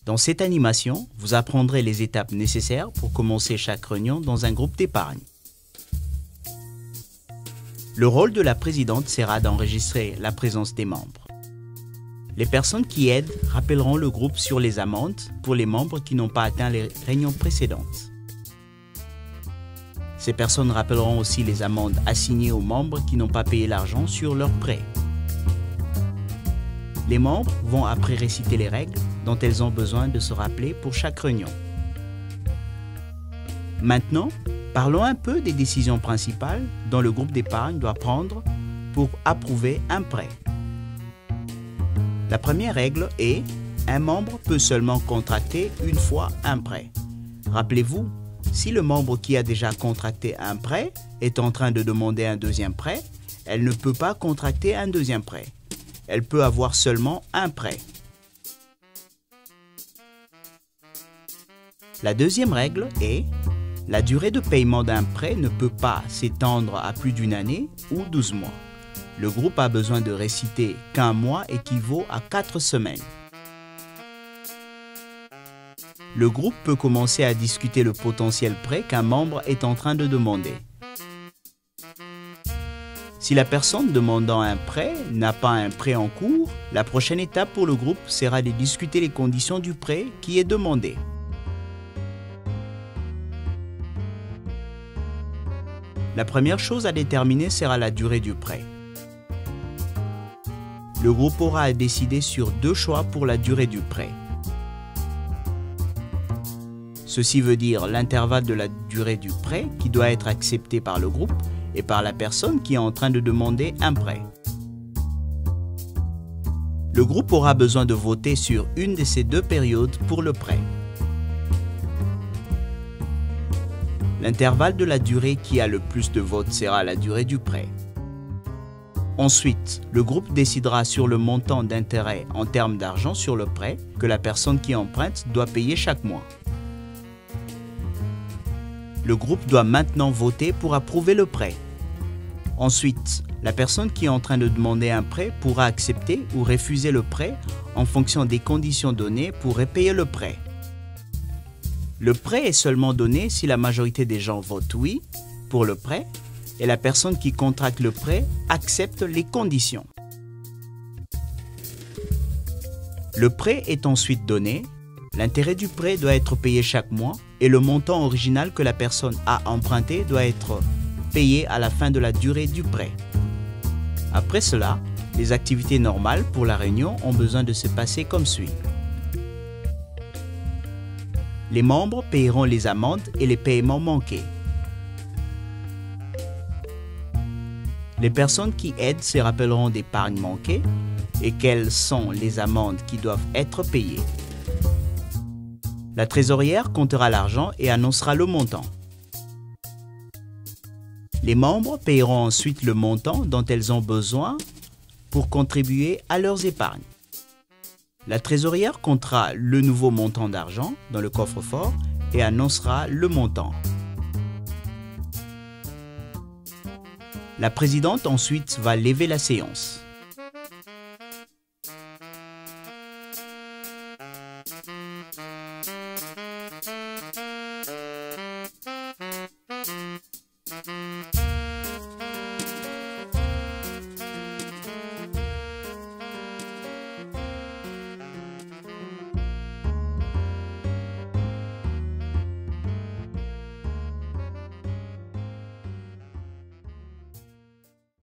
Dans cette animation, vous apprendrez les étapes nécessaires pour commencer chaque réunion dans un groupe d'épargne. Le rôle de la présidente sera d'enregistrer la présence des membres. Les personnes qui aident rappelleront le groupe sur les amendes pour les membres qui n'ont pas atteint les réunions précédentes. Ces personnes rappelleront aussi les amendes assignées aux membres qui n'ont pas payé l'argent sur leur prêt. Les membres vont après réciter les règles dont elles ont besoin de se rappeler pour chaque réunion. Maintenant, parlons un peu des décisions principales dont le groupe d'épargne doit prendre pour approuver un prêt. La première règle est un membre peut seulement contracter une fois un prêt. Rappelez-vous, si le membre qui a déjà contracté un prêt est en train de demander un deuxième prêt, elle ne peut pas contracter un deuxième prêt. Elle peut avoir seulement un prêt. La deuxième règle est la durée de paiement d'un prêt ne peut pas s'étendre à plus d'une année ou 12 mois. Le groupe a besoin de réciter qu'un mois équivaut à 4 semaines. Le groupe peut commencer à discuter le potentiel prêt qu'un membre est en train de demander. Si la personne demandant un prêt n'a pas un prêt en cours, la prochaine étape pour le groupe sera de discuter les conditions du prêt qui est demandé. La première chose à déterminer sera la durée du prêt. Le groupe aura à décider sur 2 choix pour la durée du prêt. Ceci veut dire l'intervalle de la durée du prêt qui doit être accepté par le groupe et par la personne qui est en train de demander un prêt. Le groupe aura besoin de voter sur une de ces 2 périodes pour le prêt. L'intervalle de la durée qui a le plus de votes sera la durée du prêt. Ensuite, le groupe décidera sur le montant d'intérêt en termes d'argent sur le prêt que la personne qui emprunte doit payer chaque mois. Le groupe doit maintenant voter pour approuver le prêt. Ensuite, la personne qui est en train de demander un prêt pourra accepter ou refuser le prêt en fonction des conditions données pour repayer le prêt. Le prêt est seulement donné si la majorité des gens votent oui pour le prêt et la personne qui contracte le prêt accepte les conditions. Le prêt est ensuite donné, l'intérêt du prêt doit être payé chaque mois et le montant original que la personne a emprunté doit être payé à la fin de la durée du prêt. Après cela, les activités normales pour la réunion ont besoin de se passer comme suit. Les membres payeront les amendes et les paiements manqués. Les personnes qui aident se rappelleront d'épargne manquée et quelles sont les amendes qui doivent être payées. La trésorière comptera l'argent et annoncera le montant. Les membres payeront ensuite le montant dont elles ont besoin pour contribuer à leurs épargnes. La trésorière comptera le nouveau montant d'argent dans le coffre-fort et annoncera le montant. La présidente ensuite va lever la séance.